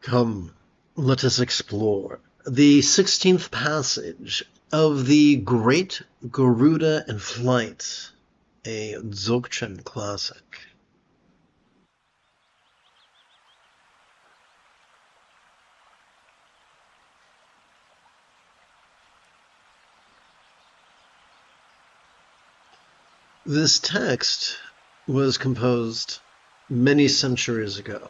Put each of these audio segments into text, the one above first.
Come, let us explore the 16th passage of the Great Garuda in Flight, a Dzogchen classic. This text was composed many centuries ago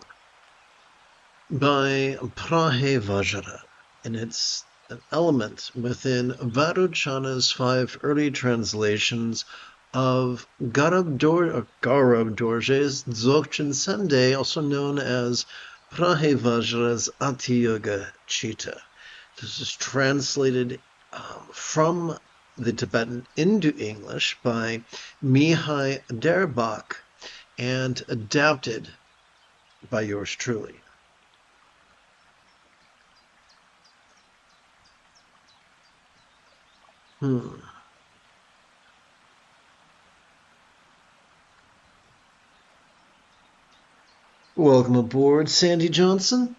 by Vajra, and it's an element within Varuchana's 5 early translations of Garab Dorje's Dzogchen Sende, also known as Vajra's Ati-yoga Chitta. This is translated from the Tibetan into English by Mihai Derbach and adapted by yours truly. Welcome aboard, Sandy Johnson.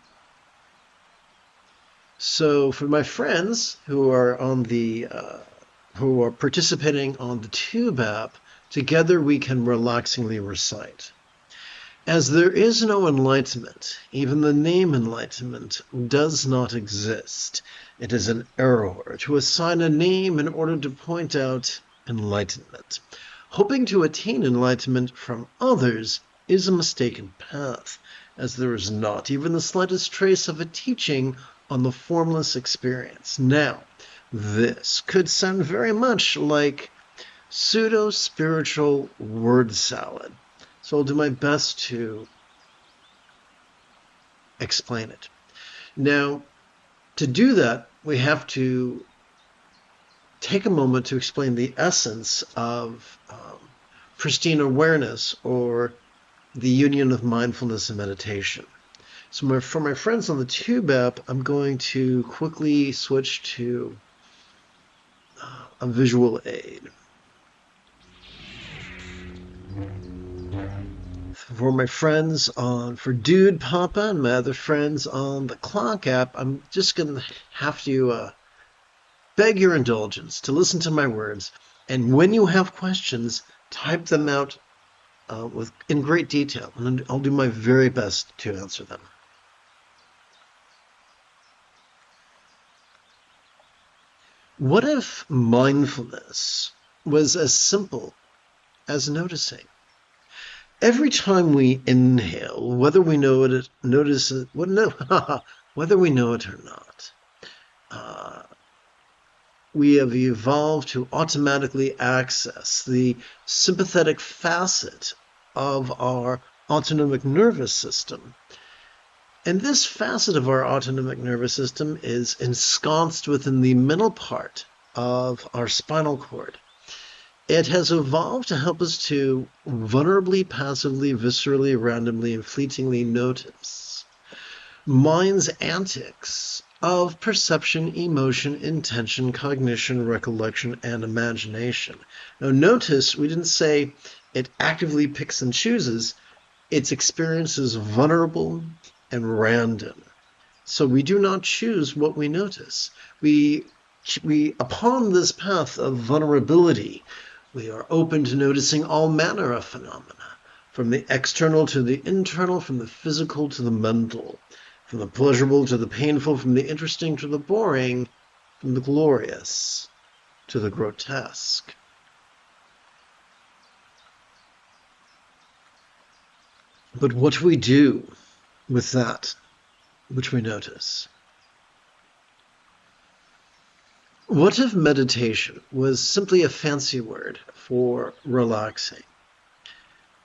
So, for my friends who are on the who are participating on the Tube app, together we can relaxingly recite. As there is no enlightenment, even the name enlightenment does not exist. It is an error to assign a name in order to point out enlightenment. Hoping to attain enlightenment from others is a mistaken path, as there is not even the slightest trace of a teaching on the formless experience. Now, this could sound very much like pseudo-spiritual word salad, so I'll do my best to explain it. Now, to do that, we have to take a moment to explain the essence of pristine awareness, or the union of mindfulness and meditation. So for my friends on the Tube app, I'm going to quickly switch to a visual aid. For my friends for Dude Papa and my other friends on the Clock app, I'm just going to have to beg your indulgence to listen to my words, and when you have questions, type them out in great detail, and I'll do my very best to answer them. What if mindfulness was as simple as noticing? Every time we inhale, whether we know it, whether we know it or not, we have evolved to automatically access the sympathetic facet of our autonomic nervous system. And this facet of our autonomic nervous system is ensconced within the middle part of our spinal cord. It has evolved to help us to vulnerably, passively, viscerally, randomly, and fleetingly notice mind's antics of perception, emotion, intention, cognition, recollection, and imagination. Now notice we didn't say it actively picks and chooses. Its experience is vulnerable and random. So we do not choose what we notice. We upon this path of vulnerability, we are open to noticing all manner of phenomena, from the external to the internal, from the physical to the mental, from the pleasurable to the painful, from the interesting to the boring, from the glorious to the grotesque. But what do we do with that which we notice? What if meditation was simply a fancy word for relaxing?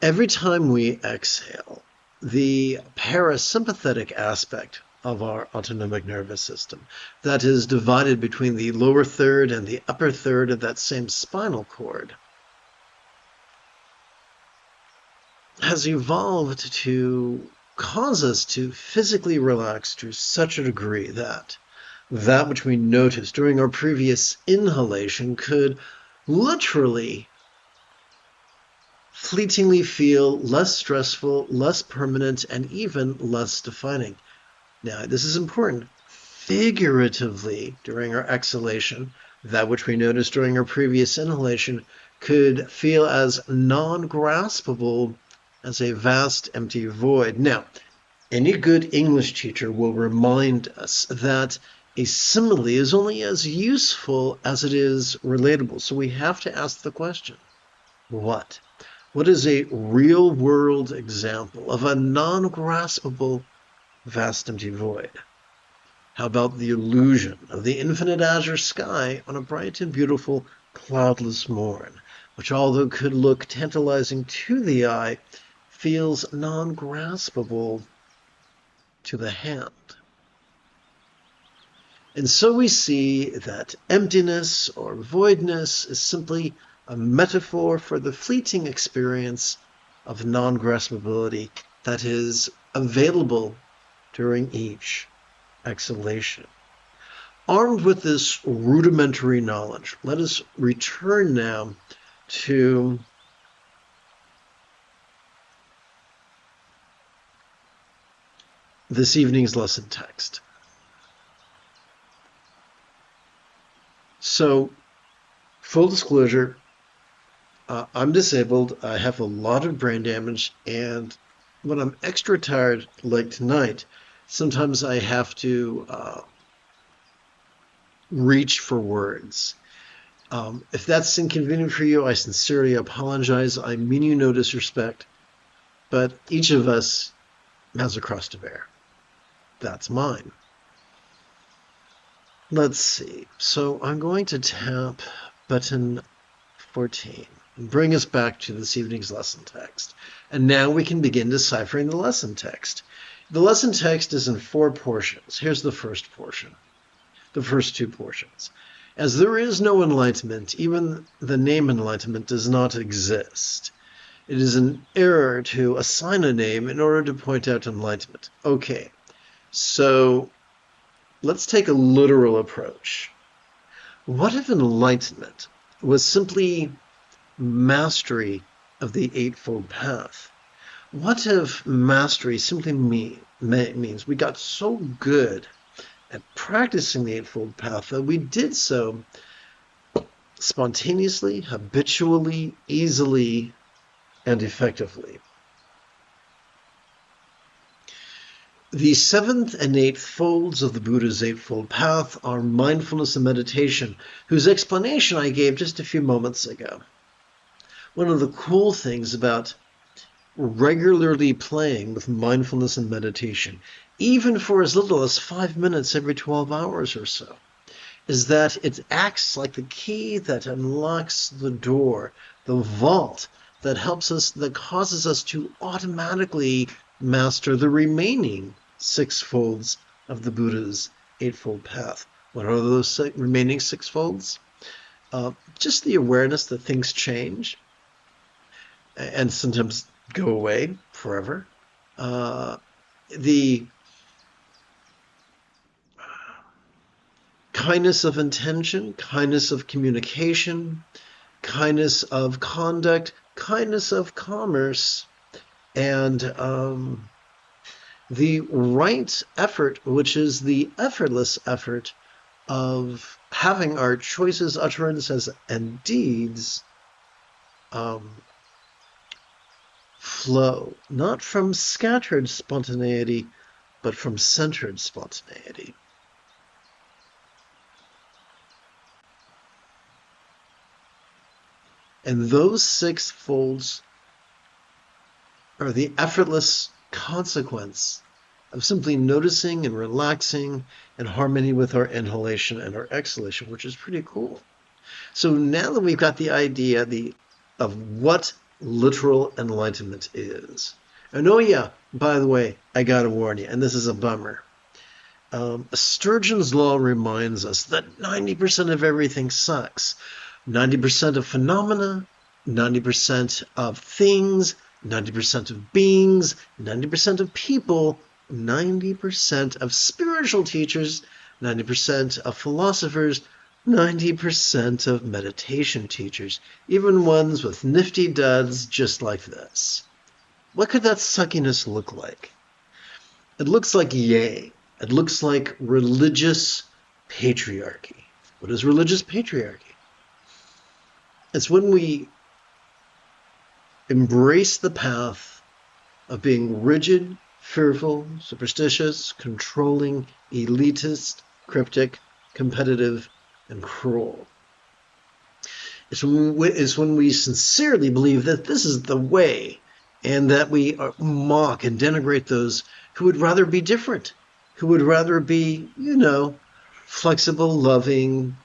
Every time we exhale, the parasympathetic aspect of our autonomic nervous system, that is divided between the lower third and the upper third of that same spinal cord, has evolved to cause us to physically relax to such a degree that which we noticed during our previous inhalation could literally fleetingly feel less stressful, less permanent, and even less defining. Now, this is important. Figuratively, during our exhalation, that which we noticed during our previous inhalation could feel as non-graspable as a vast empty void. Now, any good English teacher will remind us that a simile is only as useful as it is relatable. So we have to ask the question, what? What is a real-world example of a non-graspable vast empty void? How about the illusion of the infinite azure sky on a bright and beautiful cloudless morn, which although could look tantalizing to the eye, feels non-graspable to the hand? And so we see that emptiness or voidness is simply a metaphor for the fleeting experience of non-graspability that is available during each exhalation. Armed with this rudimentary knowledge, let us return now to this evening's lesson text. So, full disclosure, I'm disabled. I have a lot of brain damage, and when I'm extra tired, like tonight, sometimes I have to reach for words. If that's inconvenient for you, I sincerely apologize. I mean you no disrespect, but each of us has a cross to bear. That's mine. Let's see. So I'm going to tap button 14 and bring us back to this evening's lesson text. And now we can begin deciphering the lesson text. The lesson text is in 4 portions. Here's the first portion, the first 2 portions. As there is no enlightenment, even the name enlightenment does not exist. It is an error to assign a name in order to point out enlightenment. Okay, so let's take a literal approach. What if enlightenment was simply mastery of the Eightfold Path? What if mastery simply means we got so good at practicing the Eightfold Path that we did so spontaneously, habitually, easily, and effectively? The 7th and 8th folds of the Buddha's Eightfold Path are mindfulness and meditation, whose explanation I gave just a few moments ago. One of the cool things about regularly playing with mindfulness and meditation, even for as little as 5 minutes every 12 hours or so, is that it acts like the key that unlocks the door, the vault that helps us, that causes us to automatically master the remaining 6 folds of the Buddha's Eightfold Path. What are those remaining 6 folds? Just the awareness that things change and sometimes go away forever. The kindness of intention, kindness of communication, kindness of conduct, kindness of commerce, and the right effort, which is the effortless effort of having our choices, utterances, and deeds flow, not from scattered spontaneity, but from centered spontaneity. And those 6 folds are the effortless consequence of simply noticing and relaxing in harmony with our inhalation and our exhalation, which is pretty cool. So now that we've got the idea of what literal enlightenment is. And oh yeah, by the way, I gotta warn you, and this is a bummer. Sturgeon's law reminds us that 90% of everything sucks. 90% of phenomena, 90% of things, 90% of beings, 90% of people, 90% of spiritual teachers, 90% of philosophers, 90% of meditation teachers, even ones with nifty duds just like this. What could that suckiness look like? It looks like yang, It looks like religious patriarchy. What is religious patriarchy? It's when we embrace the path of being rigid, fearful, superstitious, controlling, elitist, cryptic, competitive, and cruel. It's when we sincerely believe that this is the way, and that we mock and denigrate those who would rather be different, who would rather be, flexible, loving,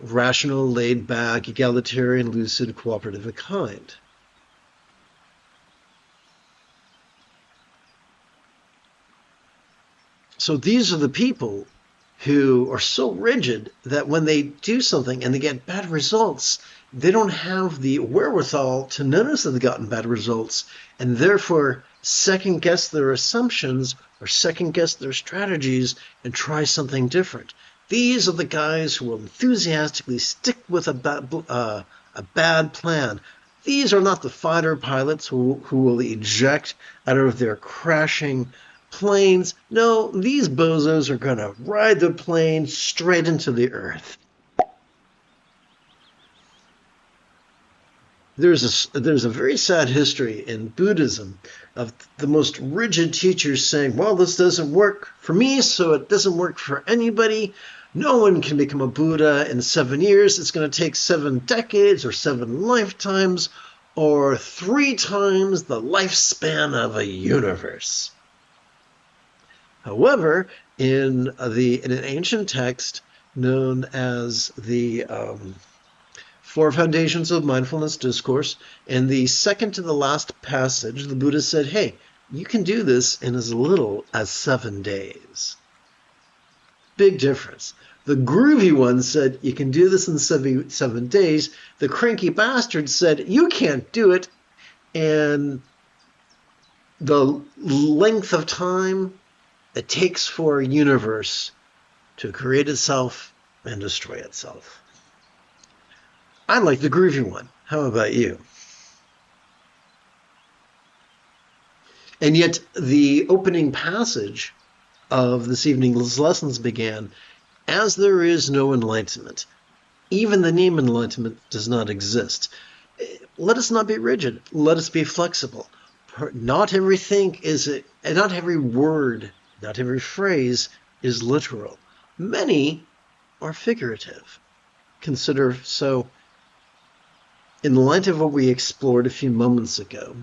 rational, laid back, egalitarian, lucid, cooperative, and kind. So these are the people who are so rigid that when they do something and they get bad results, they don't have the wherewithal to notice that they've gotten bad results, and therefore second guess their assumptions or second guess their strategies and try something different. These are the guys who will enthusiastically stick with a bad plan. These are not the fighter pilots who will eject out of their crashing planes. No, these bozos are going to ride the plane straight into the earth. There's a very sad history in Buddhism of the most rigid teachers saying, well, this doesn't work for me, so it doesn't work for anybody. No one can become a Buddha in 7 years. It's going to take 7 decades or 7 lifetimes or 3 times the lifespan of a universe. However, in an ancient text known as the 4 Foundations of Mindfulness Discourse, in the second to the last passage, the Buddha said, hey, you can do this in as little as 7 days. Big difference. The groovy one said, you can do this in 7 days. The cranky bastard said, you can't do it. And the length of time it takes for a universe to create itself and destroy itself. I like the groovy one. How about you? And yet the opening passage of this evening's lessons began, as there is no enlightenment. Even the name enlightenment does not exist. Let us not be rigid. Let us be flexible. Not everything not every word, not every phrase is literal. Many are figurative. Consider so. In the light of what we explored a few moments ago,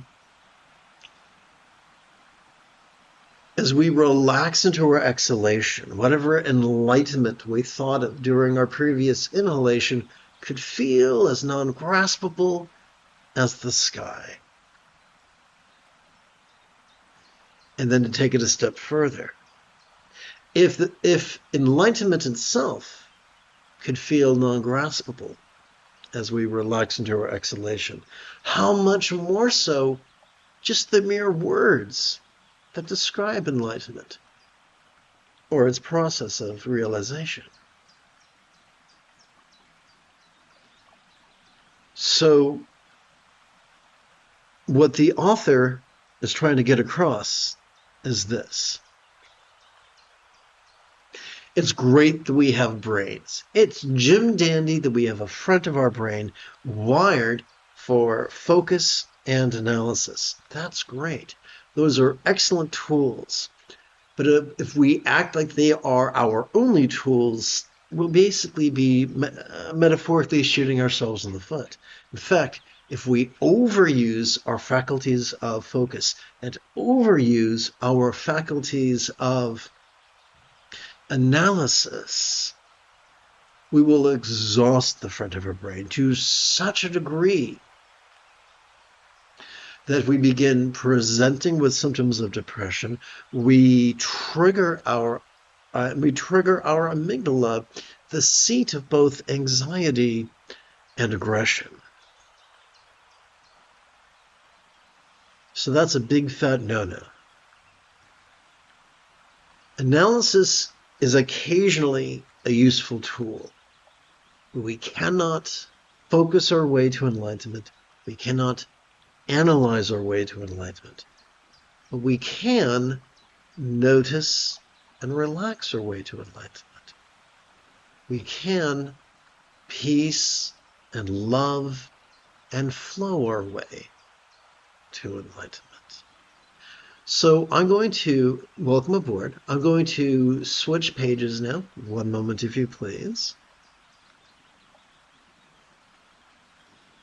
as we relax into our exhalation, whatever enlightenment we thought of during our previous inhalation could feel as non-graspable as the sky. And then to take it a step further, if enlightenment itself could feel non-graspable as we relax into our exhalation, how much more so just the mere words that describe enlightenment or its process of realization. So what the author is trying to get across is this. It's great that we have brains. It's Jim Dandy that we have a front of our brain wired for focus and analysis. That's great. Those are excellent tools. But if we act like they are our only tools, we'll basically be metaphorically shooting ourselves in the foot. In fact, if we overuse our faculties of focus and overuse our faculties of analysis, we will exhaust the front of our brain to such a degree that we begin presenting with symptoms of depression. We trigger our amygdala, the seat of both anxiety and aggression. So that's a big fat no-no. Analysis is occasionally a useful tool. We cannot focus our way to enlightenment. We cannot analyze our way to enlightenment. But we can notice, and relax our way to enlightenment. We can peace and love and flow our way to enlightenment. So I'm going to welcome aboard. I'm going to switch pages now. One moment, if you please.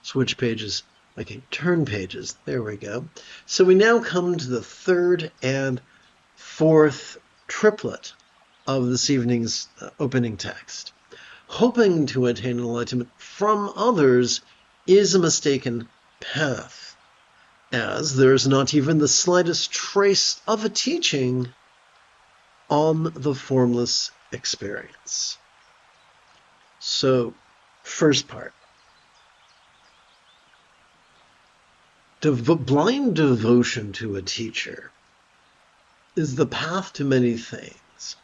Switch pages. Okay, turn pages. There we go. So we now come to the third and fourth triplet of this evening's opening text. Hoping to attain enlightenment from others is a mistaken path, as there is not even the slightest trace of a teaching on the formless experience. So, first part. Blind devotion to a teacher is the path to many things,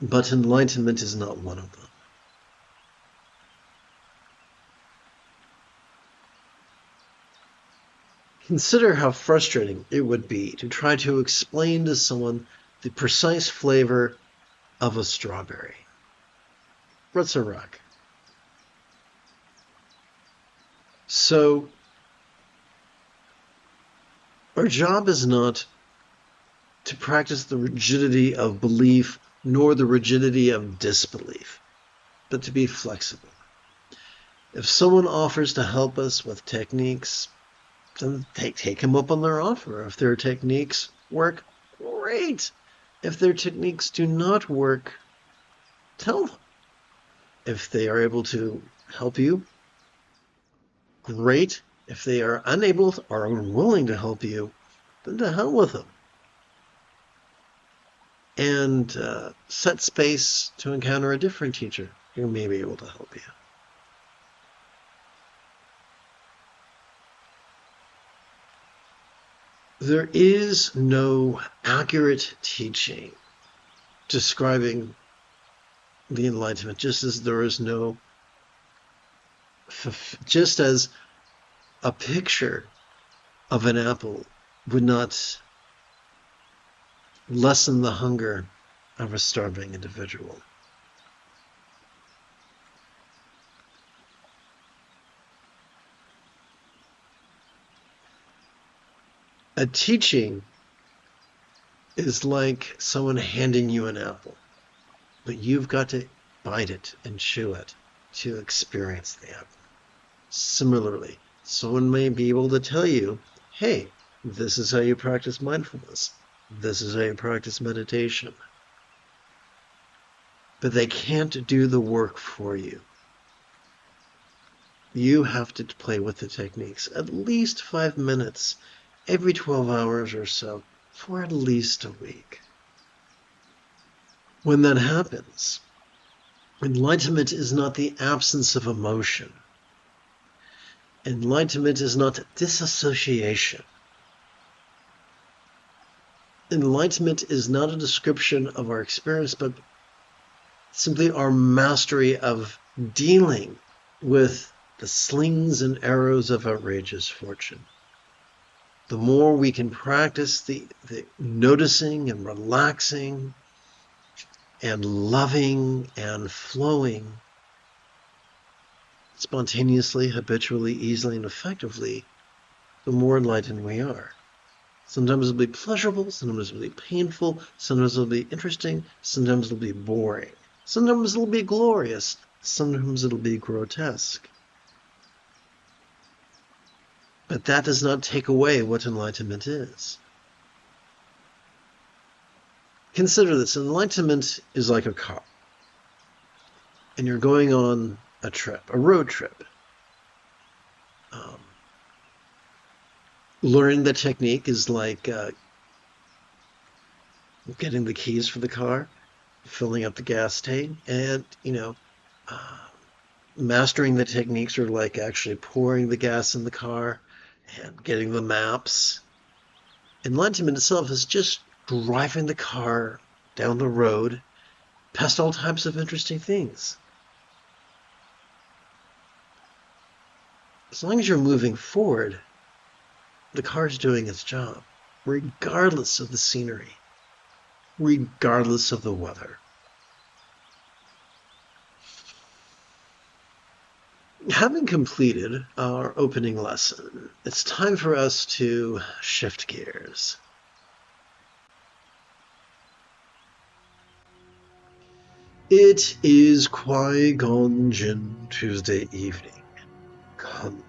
but enlightenment is not one of them. Consider how frustrating it would be to try to explain to someone the precise flavor of a strawberry. What's a rock? So, our job is not to practice the rigidity of belief nor the rigidity of disbelief, but to be flexible. If someone offers to help us with techniques, then take them up on their offer. If their techniques work, great. If their techniques do not work, tell them. If they are able to help you, great. If they are unable or unwilling to help you, then to hell with them. And set space to encounter a different teacher who may be able to help you. There is no accurate teaching describing the enlightenment, just as there is no, just as a picture of an apple would not lessen the hunger of a starving individual. A teaching is like someone handing you an apple, but you've got to bite it and chew it to experience the apple. Similarly, someone may be able to tell you, hey, this is how you practice mindfulness. This is how you practice meditation. But they can't do the work for you. You have to play with the techniques at least 5 minutes every 12 hours or so for at least a week. When that happens, enlightenment is not the absence of emotion. Enlightenment is not disassociation. Enlightenment is not a description of our experience, but simply our mastery of dealing with the slings and arrows of outrageous fortune. The more we can practice the noticing and relaxing and loving and flowing spontaneously, habitually, easily, and effectively, the more enlightened we are. Sometimes it'll be pleasurable, sometimes it'll be painful, sometimes it'll be interesting, sometimes it'll be boring. Sometimes it'll be glorious, sometimes it'll be grotesque. But that does not take away what enlightenment is. Consider this, enlightenment is like a car. And you're going on a trip, a road trip. Learning the technique is like getting the keys for the car, filling up the gas tank, and, mastering the techniques are like actually pouring the gas in the car and getting the maps. Enlightenment itself is just driving the car down the road past all types of interesting things. As long as you're moving forward, the car's doing its job, regardless of the scenery. regardless of the weather. Having completed our opening lesson, it's time for us to shift gears. It is Qui-Gon Jinn Tuesday evening. Come,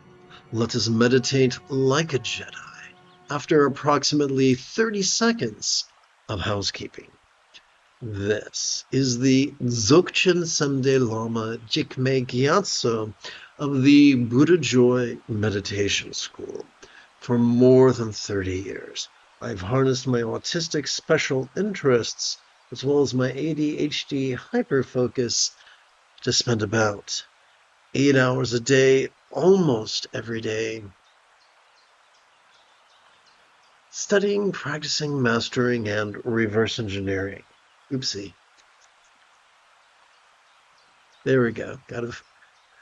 let us meditate like a Jedi after approximately 30 seconds of housekeeping. This is the Dzogchen Semde Lama Jigme Gyatso of the Buddha Joy Meditation School. For more than 30 years, I've harnessed my autistic special interests as well as my ADHD hyperfocus to spend about 8 hours a day, almost every day, studying, practicing, mastering, and reverse engineering. Oopsie. There we go.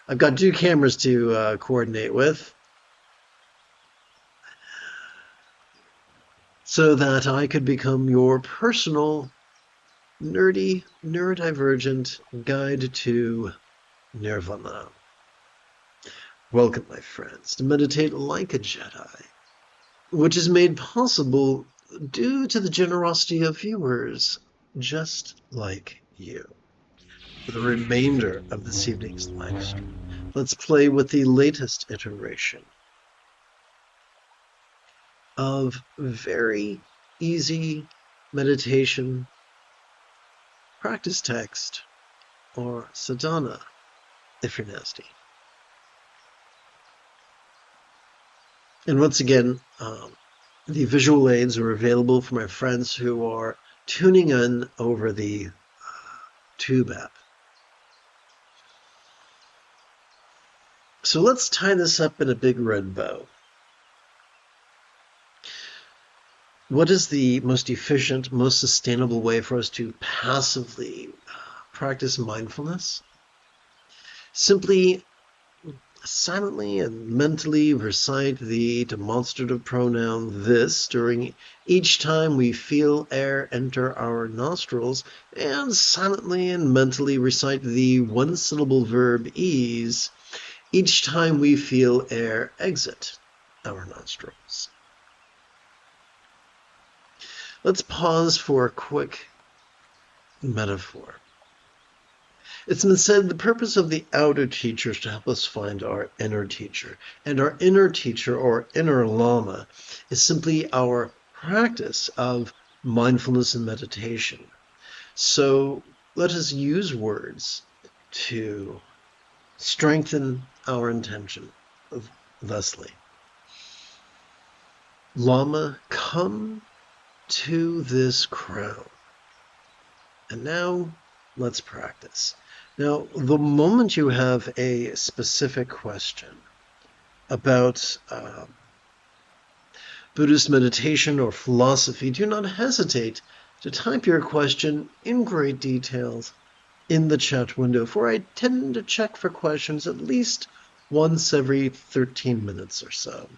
I've got 2 cameras to coordinate with, so that I could become your personal, nerdy, neurodivergent guide to Nirvana. Welcome, my friends, to meditate like a Jedi, which is made possible due to the generosity of viewers just like you. For the remainder of this evening's live stream, let's play with the latest iteration of very easy meditation practice text, or sadhana if you're nasty. And once again, the visual aids are available for my friends who are tuning in over the Tube app. So let's tie this up in a big red bow. What is the most efficient, most sustainable way for us to passively practice mindfulness? Simply silently and mentally recite the demonstrative pronoun this during each time we feel air enter our nostrils, and silently and mentally recite the one-syllable verb ease each time we feel air exit our nostrils. Let's pause for a quick metaphor. It's been said the purpose of the outer teacher is to help us find our inner teacher. And our inner teacher, or inner Lama, is simply our practice of mindfulness and meditation. So let us use words to strengthen our intention thusly. Lama, come to this crown. And now let's practice. Now, the moment you have a specific question about Buddhist meditation or philosophy, do not hesitate to type your question in great details in the chat window, for I tend to check for questions at least once every 13 minutes or so.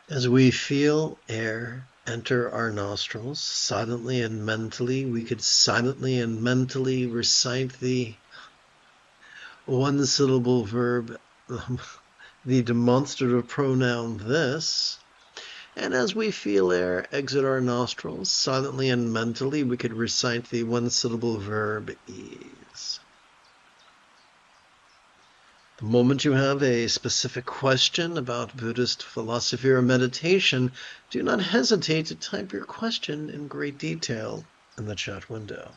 As we feel air enter our nostrils, silently and mentally, we could silently and mentally recite the one-syllable verb, the demonstrative pronoun this. And as we feel air exit our nostrils, silently and mentally, we could recite the one-syllable verb ease. The moment you have a specific question about Buddhist philosophy or meditation, do not hesitate to type your question in great detail in the chat window.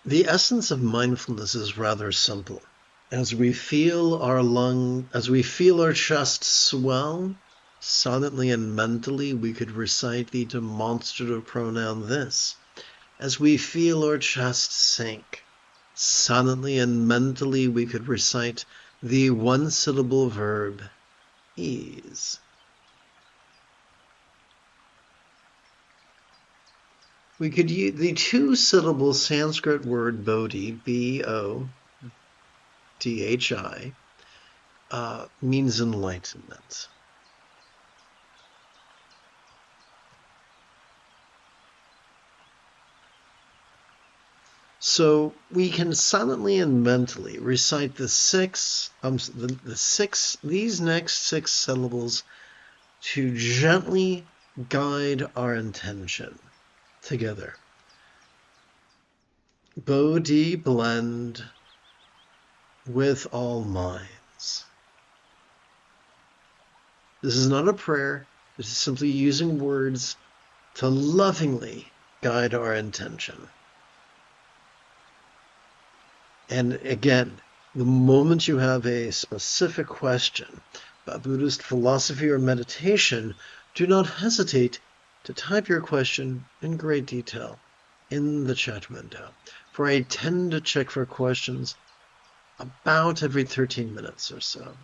The essence of mindfulness is rather simple. As we feel our chest swell, silently and mentally we could recite the demonstrative pronoun this. As we feel our chest sink, silently and mentally we could recite the one-syllable verb ease. We could use the two-syllable Sanskrit word bodhi, B-O-D-H-I, means enlightenment. So we can silently and mentally recite these next six syllables to gently guide our intention together. Bodhi blend with all minds. This is not a prayer. This is simply using words to lovingly guide our intention. And again, the moment you have a specific question about Buddhist philosophy or meditation, do not hesitate to type your question in great detail in the chat window, for I tend to check for questions about every 13 minutes or so.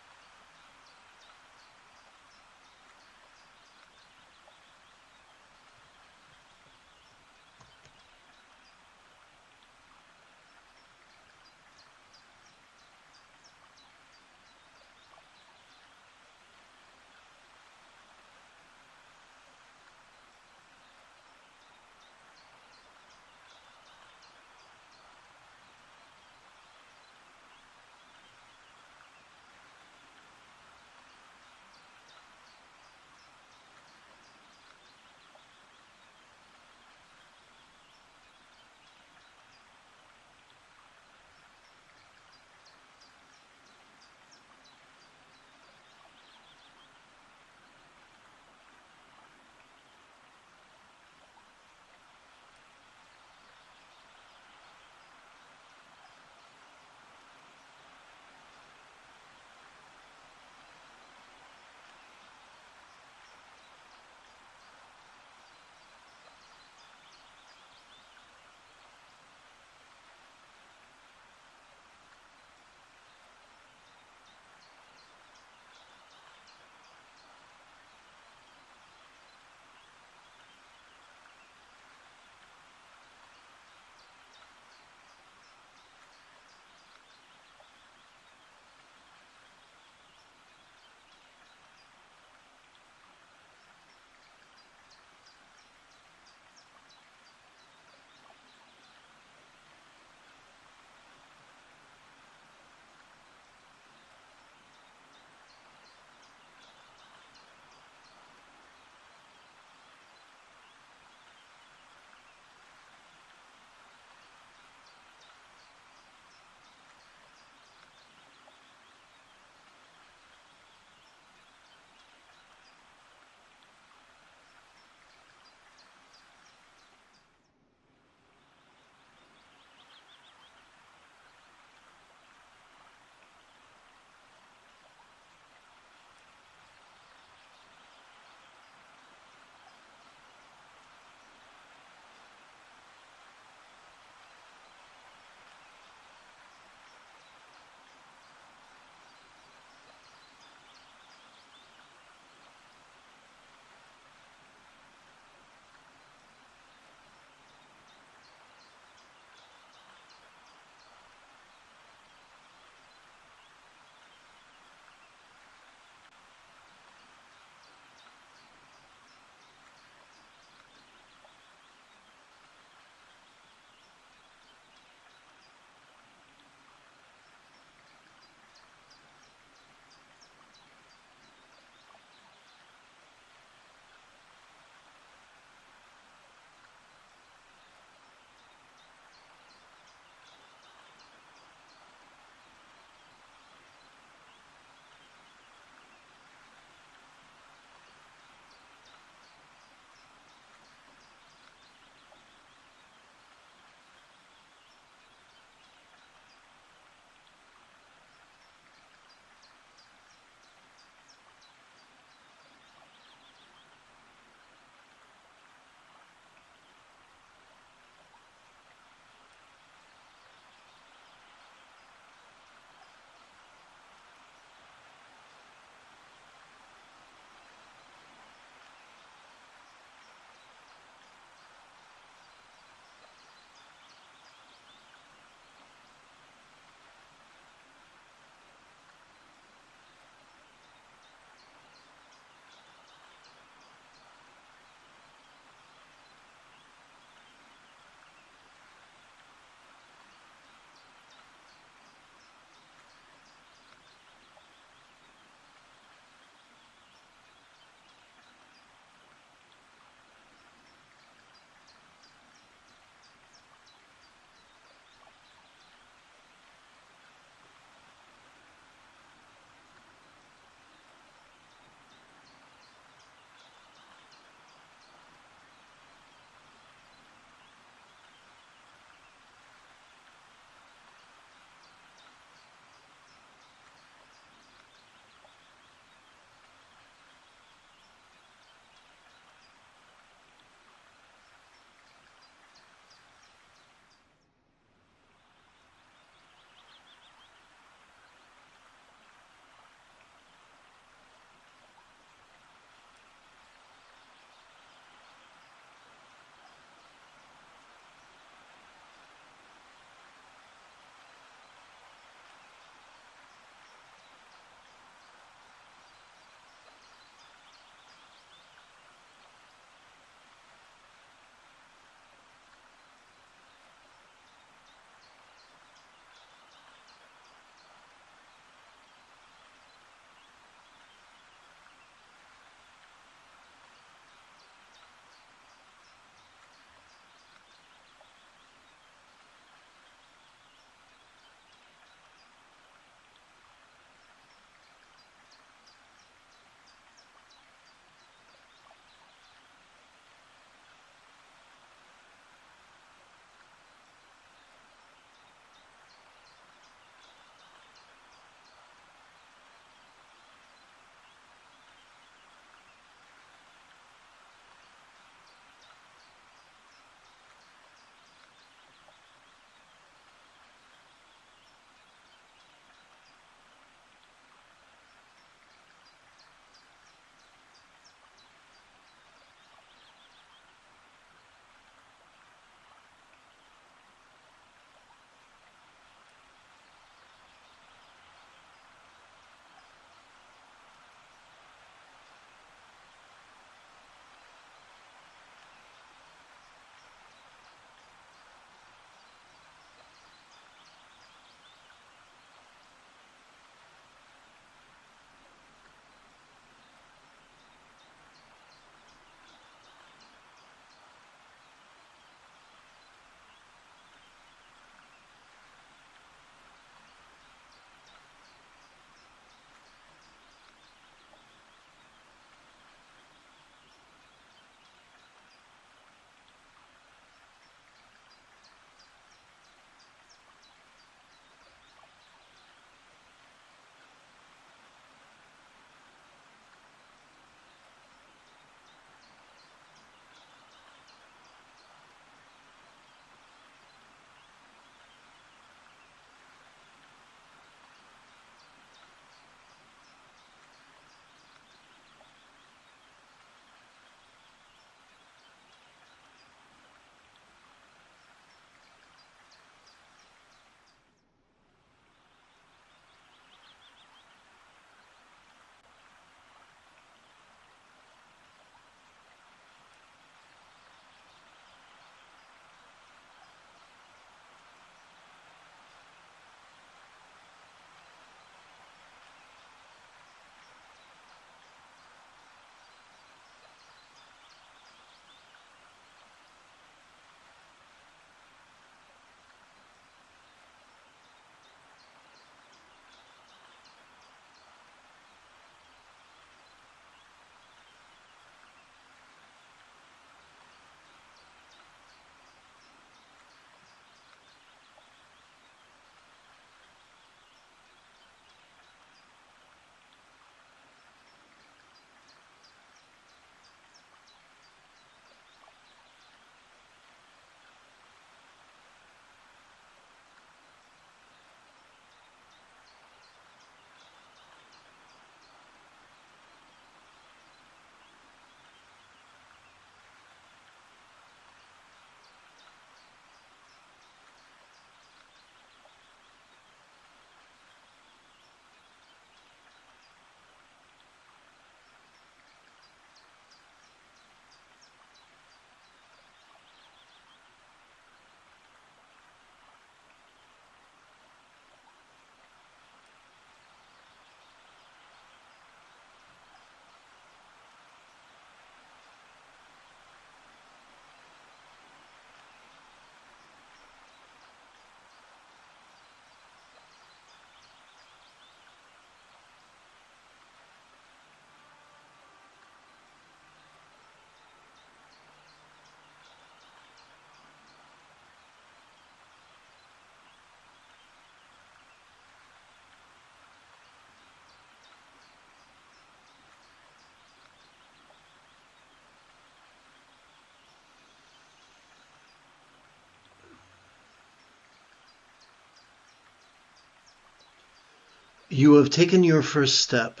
You have taken your first step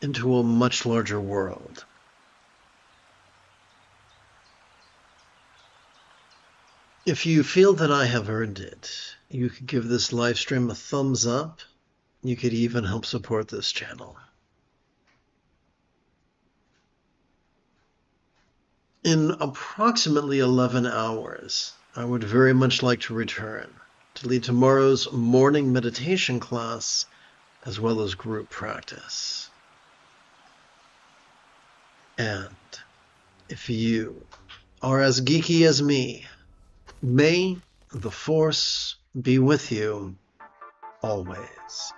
into a much larger world. If you feel that I have earned it, you could give this live stream a thumbs up. You could even help support this channel. In approximately 11 hours, I would very much like to return to lead tomorrow's morning meditation class as well as group practice. And if you are as geeky as me, may the Force be with you always.